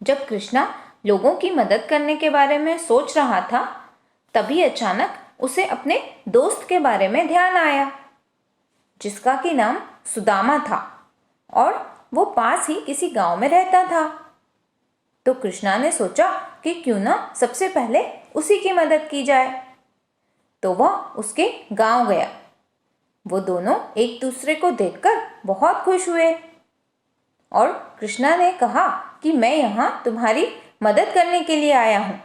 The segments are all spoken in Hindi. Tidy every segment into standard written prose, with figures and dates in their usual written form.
जब कृष्णा लोगों की मदद करने के बारे में सोच रहा था, तभी अचानक उसे अपने दोस्त के बारे में ध्यान आया, जिसका कि नाम सुदामा था और वो पास ही किसी गांव में रहता था। तो कृष्णा ने सोचा कि क्यों ना सबसे पहले उसी की मदद की जाए। तो वह उसके गांव गया। वो दोनों एक दूसरे को देखकर बहुत खुश हुए और कृष्णा ने कहा कि मैं यहाँ तुम्हारी मदद करने के लिए आया हूँ।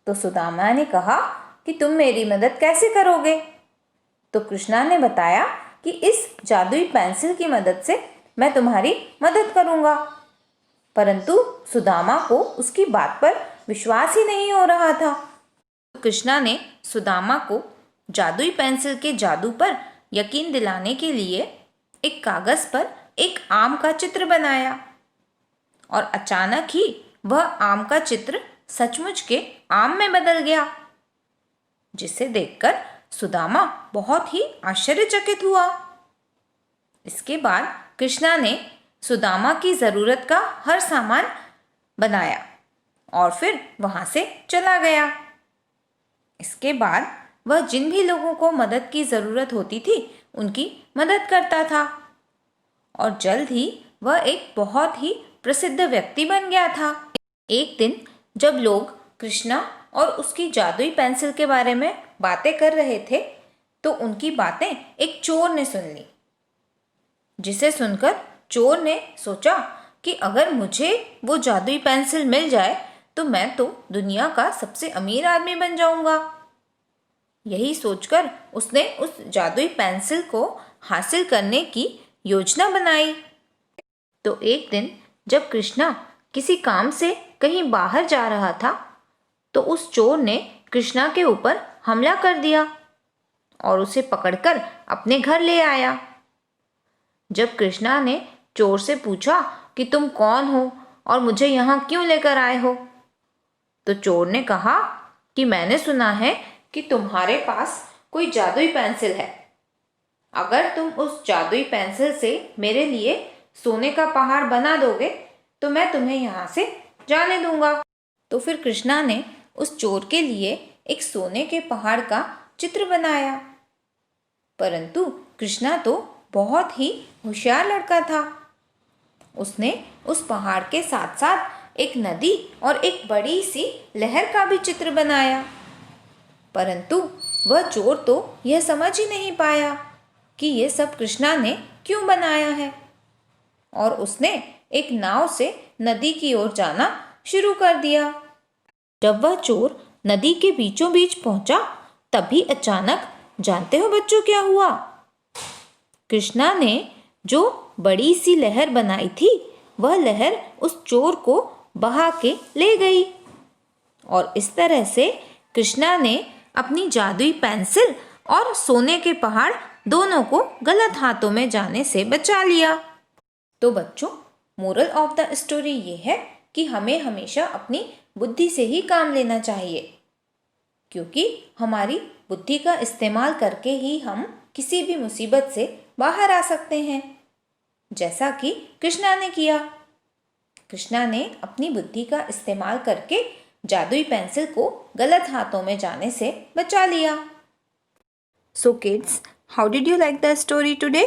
तो सुदामा ने कहा कि तुम मेरी मदद कैसे करोगे? तो कृष्णा ने बताया कि इस जादुई पेंसिल की मदद से मैं तुम्हारी मदद करूँगा। परंतु सुदामा को उसकी बात पर विश्वास ही नहीं हो रहा था। कृष्णा ने सुदामा को जादुई पेंसिल के जादू पर यकीन दिलाने के लिए एक कागज पर एक आम का चित्र बनाया और अचानक ही वह आम का चित्र सचमुच के आम में बदल गया, जिसे देखकर सुदामा बहुत ही आश्चर्यचकित हुआ। इसके बाद कृष्णा ने सुदामा की ज़रूरत का हर सामान बनाया और फिर वहाँ से चला गया। इसके बाद वह जिन भी लोगों को मदद की ज़रूरत होती थी उनकी मदद करता था और जल्द ही वह एक बहुत ही प्रसिद्ध व्यक्ति बन गया था। एक दिन जब लोग कृष्णा और उसकी जादुई पेंसिल के बारे में बातें कर रहे थे, तो उनकी बातें एक चोर ने सुन ली, जिसे सुनकर चोर ने सोचा कि अगर मुझे वो जादुई पेंसिल मिल जाए तो मैं तो दुनिया का सबसे अमीर आदमी बन जाऊंगा। यही सोचकर उसने उस जादुई पेंसिल को हासिल करने की योजना बनाई। तो एक दिन जब कृष्णा किसी काम से कहीं बाहर जा रहा था, तो उस चोर ने कृष्णा के ऊपर हमला कर दिया और उसे पकड़कर अपने घर ले आया। जब कृष्णा ने चोर से पूछा कि तुम कौन हो और मुझे यहाँ क्यों लेकर आए हो, तो चोर ने कहा कि मैंने सुना है कि तुम्हारे पास कोई जादुई पेंसिल है। अगर तुम उस जादुई पेंसिल से मेरे लिए सोने का पहाड़ बना दोगे तो मैं तुम्हें यहाँ से जाने दूंगा। तो फिर कृष्णा ने उस चोर के लिए एक सोने के पहाड़ का चित्र बनाया। परंतु कृष्णा तो बहुत ही होशियार लड़का था। उसने उस पहाड़ के साथ साथ एक नदी और एक बड़ी सी लहर का भी चित्र बनाया। परंतु वह चोर तो यह समझ ही नहीं पाया कि यह सब कृष्णा ने क्यों बनाया है और उसने एक नाव से नदी की ओर जाना शुरू कर दिया। जब वह चोर नदी के बीचों बीच पहुंचा, तभी अचानक जानते हो बच्चों क्या हुआ? कृष्णा ने जो बड़ी सी लहर बनाई थी, वह लहर उस चोर को बहा के ले गई और इस तरह से कृष्णा ने अपनी जादुई पेंसिल और सोने के पहाड़ दोनों को गलत हाथों में जाने से बचा लिया। तो बच्चों, मोरल ऑफ द स्टोरी ये है कि हमें हमेशा अपनी बुद्धि से ही काम लेना चाहिए, क्योंकि हमारी बुद्धि का इस्तेमाल करके ही हम किसी भी मुसीबत से बाहर आ सकते हैं, जैसा कि कृष्णा ने किया। कृष्णा ने अपनी बुद्धि का इस्तेमाल करके जादुई पेंसिल को गलत हाथों में जाने से बचा लिया। So kids, how did you like the story today?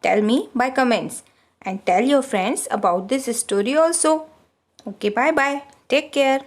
Tell me by comments and tell your friends about this story also. Okay, bye bye. Take care.